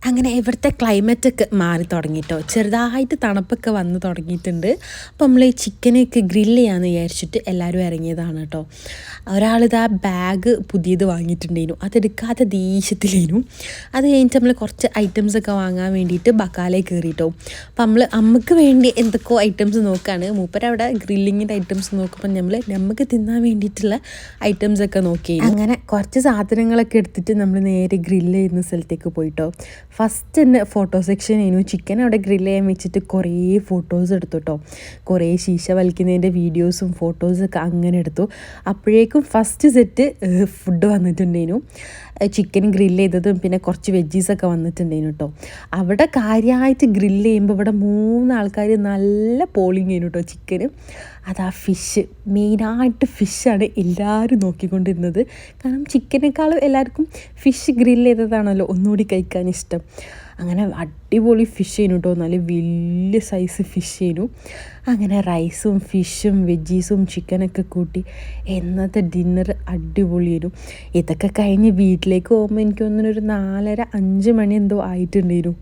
അങ്ങനെ ഇവിടുത്തെ ക്ലൈമറ്റൊക്കെ മാറി തുടങ്ങിയിട്ടോ, ചെറുതായിട്ട് തണുപ്പൊക്കെ വന്ന് തുടങ്ങിയിട്ടുണ്ട്. അപ്പോൾ നമ്മൾ ഈ ചിക്കനൊക്കെ ഗ്രില്ല് ചെയ്യാമെന്ന് വിചാരിച്ചിട്ട് എല്ലാവരും ഇറങ്ങിയതാണ് കേട്ടോ. ഒരാളിതാ ബാഗ് പുതിയത് വാങ്ങിയിട്ടുണ്ടായിരുന്നു, അതെടുക്കാതെ ദേഷ്യത്തിലേനു. അത് കഴിഞ്ഞിട്ട് നമ്മൾ കുറച്ച് ഐറ്റംസൊക്കെ വാങ്ങാൻ വേണ്ടിയിട്ട് ബക്കാലയിൽ കയറിയിട്ടോ. അപ്പോൾ നമുക്ക് വേണ്ടി എന്തൊക്കെയോ ഐറ്റംസ് നോക്കുകയാണ്. മൂപ്പരവിടെ ഗ്രില്ലിങ്ങിൻ്റെ ഐറ്റംസ് നോക്കുമ്പോൾ നമുക്ക് തിന്നാൻ വേണ്ടിയിട്ടുള്ള ഐറ്റംസൊക്കെ നോക്കി. അങ്ങനെ കുറച്ച് സാധനങ്ങളൊക്കെ എടുത്തിട്ട് നമ്മൾ നേരെ ഗ്രില്ല് ചെയ്യുന്ന സ്ഥലത്തേക്ക് പോയിട്ടോ. ഫസ്റ്റ് തന്നെ ഫോട്ടോ സെക്ഷൻ ആയിരുന്നു. ചിക്കൻ അവിടെ ഗ്രില്ല് ചെയ്യാൻ വെച്ചിട്ട് കുറേ ഫോട്ടോസ് എടുത്തു കേട്ടോ. കുറേ ശീശ വലിക്കുന്നതിൻ്റെ വീഡിയോസും ഫോട്ടോസൊക്കെ അങ്ങനെ എടുത്തു. അപ്പോഴേക്കും ഫസ്റ്റ് സെറ്റ് ഫുഡ് വന്നിട്ടുണ്ടായിരുന്നു. ചിക്കൻ ഗ്രില്ല് ചെയ്തതും പിന്നെ കുറച്ച് വെജീസൊക്കെ വന്നിട്ടുണ്ടായിരുന്നു കേട്ടോ. അവിടെ കാര്യമായിട്ട് ഗ്രില്ല് ചെയ്യുമ്പോൾ ഇവിടെ 3 ആൾക്കാർ നല്ല പോളിങ് ചെയ്യുന്നു കേട്ടോ ചിക്കന്. അതാ ഫിഷ്, മെയിനായിട്ട് ഫിഷാണ് എല്ലാവരും നോക്കിക്കൊണ്ടിരുന്നത്. കാരണം ചിക്കനേക്കാളും എല്ലാവർക്കും ഫിഷ് ഗ്രില്ല് ചെയ്തതാണല്ലോ ഒന്നുകൂടി കഴിക്കാൻ ഇഷ്ടം. അങ്ങനെ അടിപൊളി ഫിഷ് ചെയ്യുന്നു കേട്ടോ, നല്ല വലിയ സൈസ് ഫിഷ് ചെയ്യുന്നു. അങ്ങനെ റൈസും ഫിഷും വെജീസും ചിക്കനൊക്കെ കൂട്ടി ഇന്നത്തെ ഡിന്നർ അടിപൊളിയായിരുന്നു. ഇതൊക്കെ കഴിഞ്ഞ് വീട്ടിലേക്ക് പോകുമ്പോൾ എനിക്ക് തോന്നുന്നു ഒരു 4:30-5 മണി എന്തോ ആയിട്ടുണ്ടായിരുന്നു.